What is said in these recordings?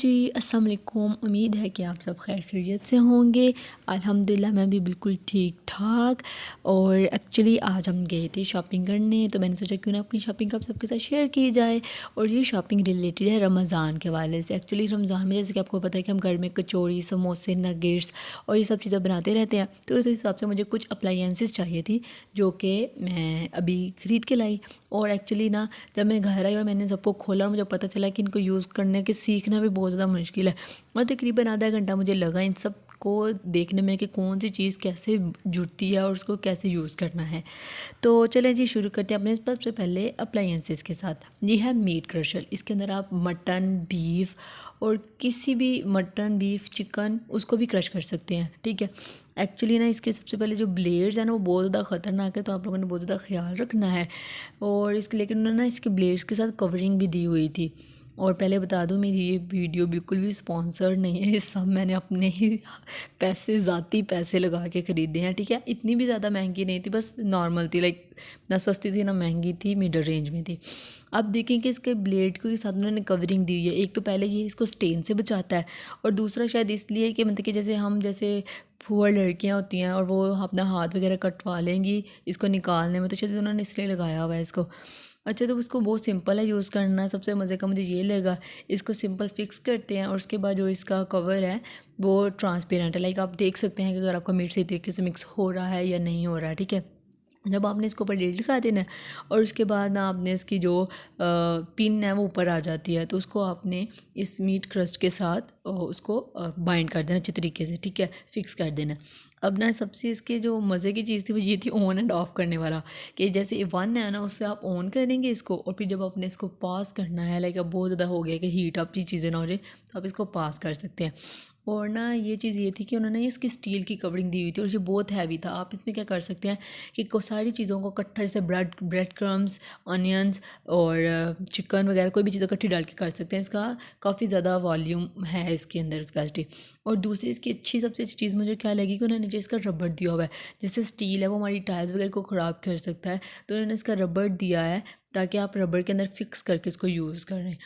जी, अस्सलाम वालेकुम। उम्मीद है कि आप सब खैर खैरियत से होंगे। अल्हम्दुलिल्लाह मैं भी बिल्कुल ठीक-ठाक। और एक्चुअली आज हम गए थे शॉपिंग करने, तो मैंने सोचा क्यों ना अपनी शॉपिंग आप सबके साथ शेयर की जाए। और ये शॉपिंग रिलेटेड है रमज़ान के हवाले से। एक्चुअली रमज़ान में जैसे कि आपको पता है कि हम घर में कचौड़ी, समोसे, नगेट्स और ये सब चीज़ें बनाते रहते हैं, तो इस हिसाब से मुझे कुछ अप्लायंसेस चाहिए थी जो कि मैं अभी ख़रीद के लाई। और एक्चुअली ना जब मैं घर आई और मैंने सबको खोला और मुझे पता चला कि इनको यूज़ करने के सीखना भी बहुत ज़्यादा मुश्किल है। और तकरीबन आधा घंटा मुझे लगा इन सब को देखने में कि कौन सी चीज़ कैसे जुड़ती है और उसको कैसे यूज़ करना है। तो चलें जी शुरू करते हैं अपने सबसे पहले अप्लायंसेस के साथ। ये है मीट क्रशर। इसके अंदर आप मटन, बीफ और किसी भी मटन, बीफ, चिकन उसको भी क्रश कर सकते हैं, ठीक है। एक्चुअली ना इसके सबसे पहले जो ब्लेड्स हैं ना वो बहुत ज़्यादा ख़तरनाक है, तो आप लोगों ने बहुत ज़्यादा ख्याल रखना है। और इसके लेकिन उन्होंने ना इसके ब्लेड्स के साथ कवरिंग भी दी हुई थी। और पहले बता दूं मेरी ये वीडियो बिल्कुल भी स्पॉन्सर्ड नहीं है, ये सब मैंने अपने ही पैसे, ज़ाती पैसे लगा के ख़रीदे हैं, ठीक है। इतनी भी ज़्यादा महंगी नहीं थी, बस नॉर्मल थी, लाइक ना सस्ती थी ना महंगी थी, मिडल रेंज में थी। अब देखें कि इसके ब्लेड के साथ उन्होंने कवरिंग दी हुई है। एक तो पहले ये इसको स्टेन से बचाता है, और दूसरा शायद इसलिए कि मतलब कि जैसे फूआ लड़कियां होती हैं और वो अपना हाथ वगैरह कटवा लेंगी इसको निकालने में, तो शायद उन्होंने इसलिए लगाया हुआ है इसको। अच्छा, तो उसको बहुत सिंपल है यूज़ करना। सबसे मज़े का मुझे ये लगा, इसको सिंपल फिक्स करते हैं और उसके बाद जो इसका कवर है वो ट्रांसपेरेंट है, लाइक आप देख सकते हैं कि अगर आपका मीट सही तरीके से मिक्स हो रहा है या नहीं हो रहा है, ठीक है। जब आपने इसको ऊपर डेट लिखा देना है और उसके बाद ना आपने इसकी जो पिन है वो ऊपर आ जाती है, तो उसको आपने इस मीट क्रस्ट के साथ उसको बाइंड कर देना अच्छे तरीके से, ठीक है, फिक्स कर देना। अब ना सबसे इसके जो मज़े की चीज़ थी वो ये थी ऑन एंड ऑफ़ करने वाला, कि जैसे वन है ना उससे आप ऑन करेंगे इसको, और फिर जब आपने इसको पास करना है, लाइक अब बहुत ज़्यादा हो गया कि हीट अप की चीज़ें ना हो जाए, तो आप इसको पास कर सकते हैं। और ना ये चीज़ ये थी कि उन्होंने इसकी स्टील की कवरिंग दी हुई थी और ये बहुत हैवी था। आप इसमें क्या कर सकते हैं कि सारी चीज़ों को इकट्ठा, जैसे ब्रेड क्रम्स, अनियंस और चिकन वगैरह कोई भी चीज़ इकट्ठी डाल के कर सकते हैं। इसका काफ़ी ज़्यादा वॉल्यूम है इसके अंदर, कैपेसिटी। और दूसरी इसकी सबसे अच्छी चीज़ मुझे क्या लगी कि उन्होंने जो इसका रबड़ दिया हुआ है, जैसे स्टील है वो हमारी टाइल्स वगैरह को ख़राब कर सकता है, तो उन्होंने इसका रबड़ दिया है ताकि आप रबड़ के अंदर फिक्स करके इसको यूज़ करें।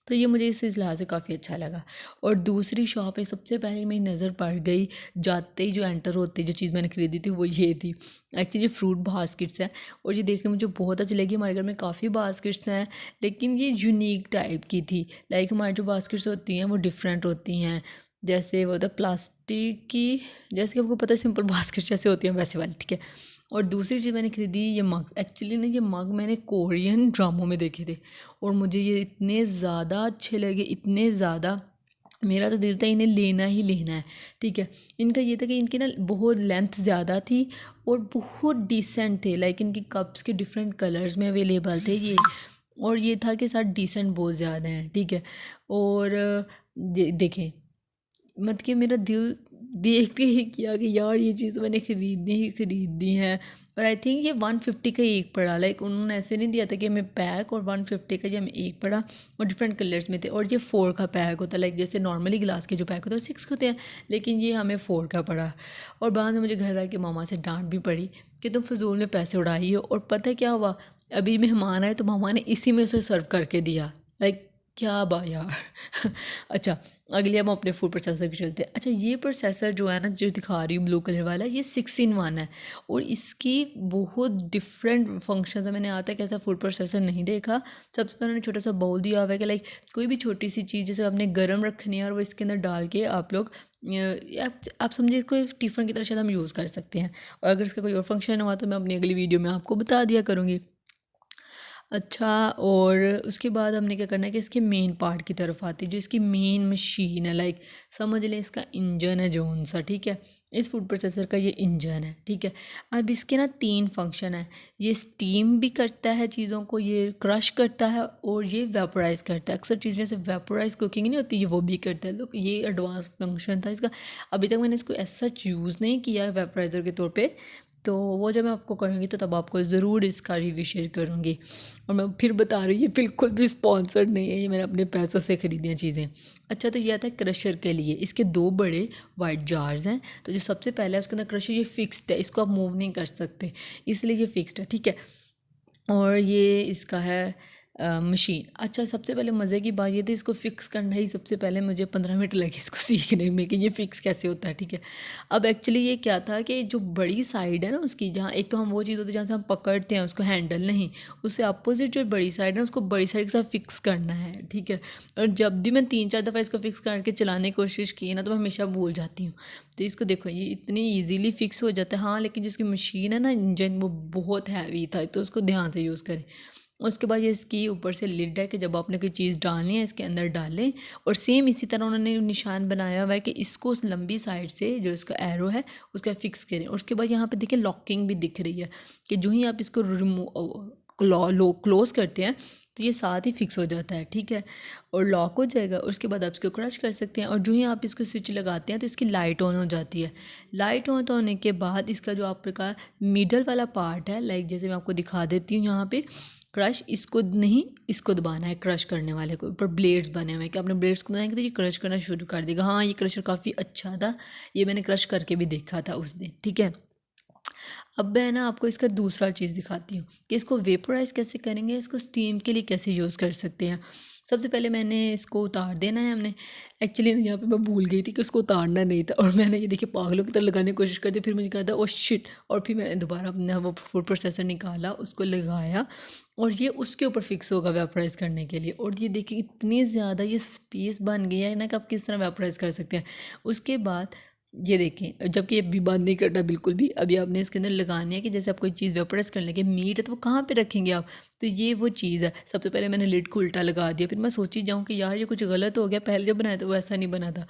तो ये मुझे इस लिहाज से काफ़ी अच्छा लगा। और दूसरी शॉप है, सबसे पहले मेरी नज़र पड़ गई, जाते ही जो एंटर होते जो चीज़ मैंने ख़रीदी थी वो ये थी। एक्चुअली फ्रूट बास्केट्स हैं और ये देखने में मुझे बहुत अच्छी लगी। हमारे घर में काफ़ी बास्केट्स हैं, लेकिन ये यूनिक टाइप की थी। लाइक हमारी जो बास्केट्स होती हैं वो डिफरेंट होती हैं, जैसे वो होता है प्लास्टिक की, जैसे कि आपको पता है सिंपल बास्केट जैसे होती हैं वैसे वाली, ठीक है। और दूसरी चीज़ मैंने ख़रीदी ये मग। एक्चुअली ना ये मग मैंने कोरियन ड्रामों में देखे थे और मुझे ये इतने ज़्यादा अच्छे लगे, इतने ज़्यादा, मेरा तो दिल था इन्हें लेना ही लेना है, ठीक है। इनका ये था कि इनकी ना बहुत लेंथ ज़्यादा थी और बहुत डिसेंट थे, लाइक इनकी कप्स के डिफरेंट कलर्स में अवेलेबल थे ये, और ये था कि साथ डिसेंट बहुत ज़्यादा हैं, ठीक है। और देखें, मतलब कि मेरा दिल देख के ही किया कि यार ये चीज़ तो मैंने ख़रीदनी ही ख़रीदनी है। और आई थिंक ये 150 का एक पड़ा, लाइक उन्होंने ऐसे नहीं दिया था कि हमें पैक, और 150 का ये हमें एक पड़ा और डिफरेंट कलर्स में थे। और ये 4 का पैक होता है, लाइक जैसे नॉर्मली ग्लास के जो पैक होते हैं 6 होते हैं, लेकिन ये हमें 4 का पड़ा। और बाद में मुझे घर आके मामा से डांट भी पड़ी कि तुम फजूल में पैसे उड़ाई हो। और पता है क्या हुआ, अभी मेहमान आए तो मामा ने इसी में से सर्व करके दिया, लाइक क्या बा यार। अच्छा, अगले हम अपने फूड प्रोसेसर के चलते हैं। अच्छा, ये प्रोसेसर जो है ना, जो दिखा रही हूँ ब्लू कलर वाला, ये 6 in 1 है और इसकी बहुत डिफरेंट फंक्शंस है। मैंने आज तक ऐसा फूड प्रोसेसर नहीं देखा। सबसे पहले उन्होंने छोटा सा बाउल दिया हुआ है कि लाइक कोई भी छोटी सी चीज़ जैसे आपने गर्म रखनी है और वो इसके अंदर डाल के आप लोग आप समझिए इसको एक टिफ़िन की तरह शायद हम यूज़ कर सकते हैं। और अगर इसका कोई और फंक्शन हुआ तो मैं अपनी अगली वीडियो में आपको बता दिया करूँगी। अच्छा, और उसके बाद हमने क्या करना है कि इसके मेन पार्ट की तरफ आती है, जो इसकी मेन मशीन है, लाइक समझ लें इसका इंजन है जौन सा, ठीक है। इस फूड प्रोसेसर का ये इंजन है, ठीक है। अब इसके ना 3 फंक्शन है, ये स्टीम भी करता है चीज़ों को, ये क्रश करता है और ये वेपोराइज़ करता है। अक्सर चीज़ें जैसे वेपोराइज़ कुकिंग नहीं होती, ये वो भी करता है। तो ये एडवांस फंक्शन था इसका। अभी तक मैंने इसको ऐसा यूज़ नहीं किया वेपोराइज़र के तौर पे, तो वो जब मैं आपको करूँगी तो तब आपको ज़रूर इसका रिव्यू शेयर करूँगी। और मैं फिर बता रही हूँ ये बिल्कुल भी स्पॉन्सर्ड नहीं है, ये मैंने अपने पैसों से ख़रीदी हैं चीज़ें। अच्छा, तो ये आता है क्रशर के लिए। इसके 2 बड़े वाइट जार्स हैं, तो जो सबसे पहला है उसके अंदर क्रशर, ये फिक्स्ड है, इसको आप मूव नहीं कर सकते, इसलिए ये फिक्स्ड है, ठीक है। और ये इसका है मशीन। अच्छा, सबसे पहले मज़े की बात ये थी, इसको फ़िक्स करना ही सबसे पहले मुझे 15 मिनट लगे इसको सीखने में कि ये फ़िक्स कैसे होता है, ठीक है। अब एक्चुअली ये क्या था कि जो बड़ी साइड है ना उसकी, जहाँ एक तो हम वो चीज़ होती है जहाँ से हम पकड़ते हैं उसको, हैंडल नहीं, उससे अपोजिट जो बड़ी साइड है उसको बड़ी साइड के साथ फ़िक्स करना है, ठीक है। और जब भी मैं 3-4 दफ़ा इसको फ़िक्स करके चलाने की कोशिश की ना तो मैं हमेशा भूल जाती हूँ। तो इसको देखो ये इतनी ईज़िली फ़िक्स हो जाता है। हाँ, लेकिन जिसकी मशीन है ना, इंजन, वो बहुत हैवी था, तो उसको ध्यान से यूज़ करें। उसके बाद ये इसकी ऊपर से लिड है कि जब आपने कोई चीज़ डालनी है इसके अंदर डालें। और सेम इसी तरह उन्होंने निशान बनाया हुआ है कि इसको उस लंबी साइड से जो इसका एरो है उसका फिक्स करें। और उसके बाद यहाँ पे देखिए लॉकिंग भी दिख रही है कि जो ही आप इसको क्लोज़ करते हैं तो ये साथ ही फिक्स हो जाता है, ठीक है, और लॉक हो जाएगा। उसके बाद आप इसको क्रश कर सकते हैं और जो ही आप इसको स्विच लगाते हैं तो इसकी लाइट ऑन हो जाती है। लाइट ऑन होने के बाद इसका जो आपका मिडल वाला पार्ट है, लाइक जैसे मैं आपको दिखा देती हूँ यहाँ पे, क्रश इसको नहीं, इसको दबाना है, क्रश करने वाले को। ऊपर ब्लेड्स बने हुए हैं कि आपने ब्लेड्स को बनाएंगे तो ये क्रश करना शुरू कर देगा। हाँ, ये क्रशर काफ़ी अच्छा था, ये मैंने क्रश करके भी देखा था उस दिन, ठीक है। अब मैं ना आपको इसका दूसरा चीज़ दिखाती हूँ कि इसको वेपोराइज़ कैसे करेंगे, इसको स्टीम के लिए कैसे यूज़ कर सकते हैं। सबसे पहले मैंने इसको उतार देना है हमने। एक्चुअली यहाँ पे मैं भूल गई थी कि उसको उतारना नहीं था और मैंने ये देखिए पागलों की तरह लगाने की कोशिश कर दी। फिर मुझे कहा था ओ शिट, और फिर मैंने दोबारा अपना वो फूड प्रोसेसर निकाला, उसको लगाया और ये उसके ऊपर फिक्स होगा वेपोराइज़ करने के लिए। और ये देखिए इतनी ज़्यादा ये स्पेस बन गई है ना कि आप किस तरह वेपोराइज़ कर सकते हैं। उसके बाद ये देखें, जबकि ये भी बंद नहीं करना बिल्कुल भी, अभी आपने इसके अंदर लगानी है कि जैसे आप कोई चीज़ वेपोराइज़ करने लगे, मीट है तो वो कहाँ पे रखेंगे आप, तो ये वो चीज़ है। सबसे पहले मैंने लिड को उल्टा लगा दिया, फिर मैं सोची जाऊँ कि यार ये कुछ गलत हो गया, पहले जो बनाया था वो ऐसा नहीं बना था।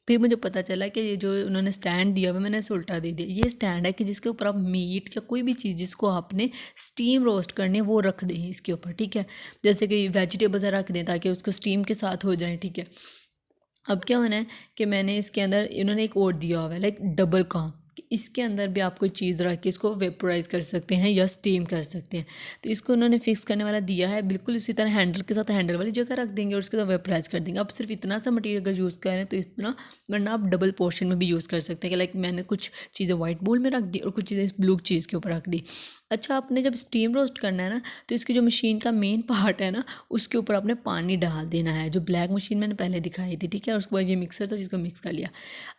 फिर मुझे पता चला कि ये जो उन्होंने स्टैंड दिया हुआ मैंने इसे उल्टा दे दिया। ये स्टैंड है कि जिसके ऊपर आप मीट या कोई भी चीज़ जिसको आपने स्टीम रोस्ट करनी है वो रख दें इसके ऊपर, ठीक है। जैसे कि वेजिटेबल्स रख दें ताकि उसको स्टीम के साथ हो जाए, ठीक है। अब क्या होना है कि मैंने इसके अंदर, इन्होंने एक और दिया हुआ है लाइक डबल काम, कि इसके अंदर भी आप कोई चीज़ रख के इसको वेपोराइज़ कर सकते हैं या स्टीम कर सकते हैं। तो इसको उन्होंने फिक्स करने वाला दिया है, बिल्कुल उसी तरह हैंडल के साथ हैंडल वाली जगह रख देंगे और उसके साथ वेपोराइज़ कर देंगे। अब सिर्फ इतना सा मटीरियल अगर यूज़ करें तो इतना, वरना आप डबल पोर्शन में भी यूज़ कर सकते हैं कि लाइक मैंने कुछ चीज़ें वाइट बोल में रख दी और कुछ चीज़ें इस ब्लू चीज़ के ऊपर रख दी। अच्छा, आपने जब स्टीम रोस्ट करना है ना तो इसकी जो मशीन का मेन पार्ट है ना उसके ऊपर आपने पानी डाल देना है, जो ब्लैक मशीन मैंने पहले दिखाई थी, ठीक है। और उसके बाद ये मिक्सर था जिसको मिक्स कर लिया।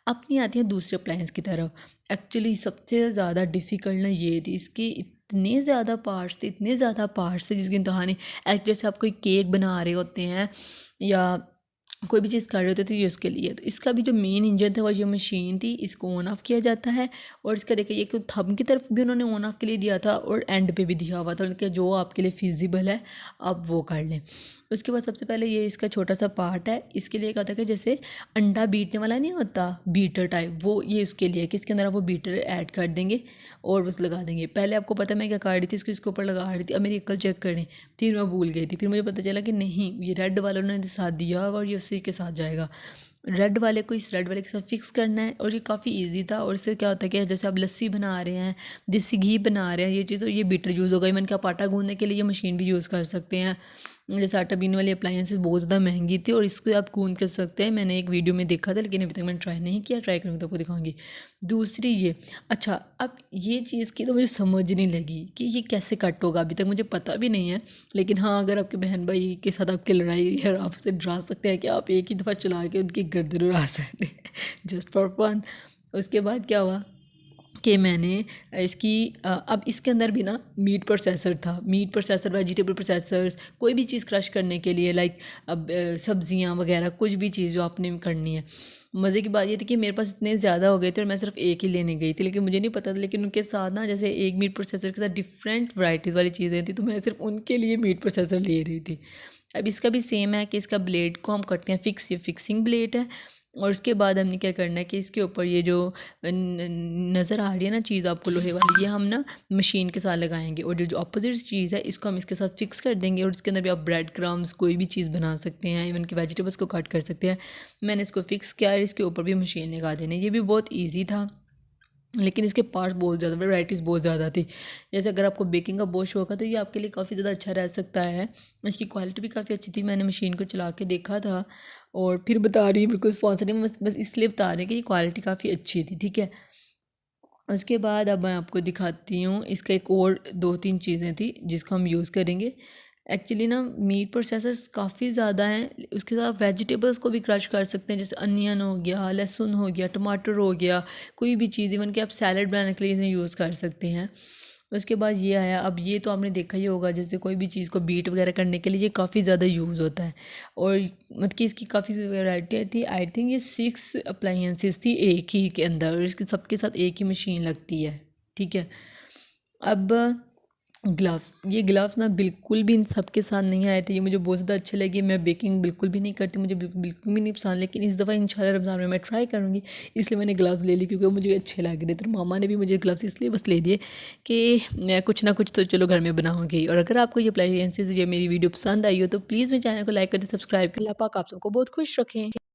अपनी आती है दूसरे अप्लायंस की तरफ। एक्चुअली सबसे ज़्यादा डिफ़िकल्ट ना ये थी, इसके इतने ज़्यादा पार्ट्स थे, इतने ज़्यादा पार्ट्स थे जिसकी इंतहा नहीं। जैसे आप कोई केक बना रहे होते हैं या कोई भी चीज़ कर रहे होते थे ये उसके लिए, तो इसका भी जो मेन इंजन था वो ये मशीन थी, इसको ऑन ऑफ किया जाता है। और इसका देखिए एक तो थंब की तरफ भी उन्होंने ऑन ऑफ के लिए दिया था और एंड पे भी दिया हुआ था कि जो आपके लिए फिजिबल है आप वो कर लें। उसके बाद सबसे पहले ये इसका छोटा सा पार्ट है, इसके लिए क्या होता है कि जैसे अंडा बीटने वाला नहीं होता बीटर टाइप, वो ये इसके लिए कि इसके अंदर आप वो बीटर ऐड कर देंगे और बस लगा देंगे। पहले आपको पता है मैं क्या कर रही थी, इसको इसके ऊपर लगा रही थी। अब मेरी अक्ल चेक करें, फिर मैं भूल गई थी। फिर मुझे पता चला कि नहीं, ये रेड वाला उन्होंने साथ दिया और ये उसी के साथ जाएगा। रेड वाले को इस रेड वाले के साथ फिक्स करना है और ये काफ़ी इजी था। और इससे क्या होता है कि जैसे आप लस्सी बना रहे हैं, देसी घी बना रहे हैं, ये चीज़, तो ये बीटर यूज़ होगा। इवन कि आप आटा गूंदने के लिए ये मशीन भी यूज़ कर सकते हैं। जैसे आटा बीनने वाली अप्लायंसेस बहुत ज़्यादा महंगी थी और इसको आप गूंद कर सकते हैं। मैंने एक वीडियो में देखा था लेकिन अभी तक मैंने ट्राई नहीं किया, ट्राई करूँगी तो आपको दिखाऊंगी। दूसरी ये, अच्छा अब ये चीज़ की तो मुझे समझ नहीं लगी कि ये कैसे कट होगा, अभी तक मुझे पता भी नहीं है। लेकिन हाँ, अगर आपके बहन भाई के साथ आपकी लड़ाई है, आप उसे डरा सकते हैं कि आप एक ही दफ़ा चला के उनकी गर्दन उड़ा सकते हैं जस्ट फॉर फन। उसके बाद क्या हुआ कि मैंने इसकी अब इसके अंदर भी ना मीट प्रोसेसर था, मीट प्रोसेसर, वेजिटेबल प्रोसेसर्स, कोई भी चीज़ क्रश करने के लिए, लाइक अब सब्जियां वगैरह कुछ भी चीज़ जो आपने करनी है। मज़े की बात ये थी कि मेरे पास इतने ज़्यादा हो गए थे और मैं सिर्फ एक ही लेने गई थी, लेकिन मुझे नहीं पता था। लेकिन उनके साथ ना जैसे एक मीट प्रोसेसर के साथ डिफरेंट वैराइटीज़ वाली चीज़ें थी, तो मैं सिर्फ उनके लिए मीट प्रोसेसर ले रही थी। अब इसका भी सेम है कि इसका ब्लेड को हम करते हैं फिक्स, ये फिक्सिंग ब्लेड है। और उसके बाद हमने क्या करना है कि इसके ऊपर ये जो नज़र आ रही है ना चीज़ आपको लोहे वाली, ये हम ना मशीन के साथ लगाएंगे और जो अपोजिट चीज़ है इसको हम इसके साथ फिक्स कर देंगे। और इसके अंदर भी आप ब्रेड क्रम्स कोई भी चीज़ बना सकते हैं, इवन कि वेजिटेबल्स को कट कर सकते हैं। मैंने इसको फिक्स किया और इसके ऊपर भी मशीन लगा देनी, ये भी बहुत ईजी था। लेकिन इसके पार्ट्स बहुत ज़्यादा, वैराइटीज़ बहुत ज़्यादा थी। जैसे अगर आपको बेकिंग का बहुत शौक है तो ये आपके लिए काफ़ी ज़्यादा अच्छा रह सकता है। इसकी क्वालिटी भी काफ़ी अच्छी थी, मैंने मशीन को चला के देखा था और फिर बता रही हूँ, बिल्कुल स्पॉन्सर नहीं, बस इसलिए बता रही हूँ कि ये क्वालिटी काफ़ी अच्छी थी, ठीक है। उसके बाद अब मैं आपको दिखाती हूँ, इसका एक और 2-3 चीज़ें थी जिसको हम यूज़ करेंगे। एक्चुअली ना मीट प्रोसेसर्स काफ़ी ज़्यादा हैं, उसके साथ वेजिटेबल्स को भी क्रश कर सकते हैं, जैसे अनियन हो गया, लहसुन हो गया, टमाटर हो गया, कोई भी चीज़, इवन कि आप सैलड बनाने के लिए इन्हें यूज़ कर सकते हैं। उसके बाद ये आया, अब ये तो आपने देखा ही होगा, जैसे कोई भी चीज़ को बीट वगैरह करने के लिए ये काफ़ी ज़्यादा यूज़ होता है। और मतलब कि इसकी काफ़ी वैरायटी थी, आई थिंक ये 6 अप्लाइंसेस थी एक ही के अंदर, और इसके सबके साथ एक ही मशीन लगती है, ठीक है। अब ग्लव्स, ये ग्लव्स ना बिल्कुल भी इन सब के साथ नहीं आए थे, ये मुझे बहुत ज़्यादा अच्छे लगे। मैं बेकिंग बिल्कुल भी नहीं करती, मुझे बिल्कुल भी नहीं पसंद, लेकिन इस दफ़ा इंशाल्लाह रमज़ान में मैं ट्राई करूँगी, इसलिए मैंने ग्लव्स ले ली क्योंकि वो मुझे अच्छे लग रहे थे। तो मामा ने भी मुझे ग्लव्स इसलिए बस ले दिए कि मैं कुछ ना कुछ तो चलो घर में बनाऊँगी। और अगर आपको ये अप्लायंसेस, ये मेरी वीडियो पसंद आई हो तो प्लीज़ मेरे चैनल को लाइक कर दें, सब्सक्राइब कर। अल्लाह पाक आप सबको बहुत खुश रखें।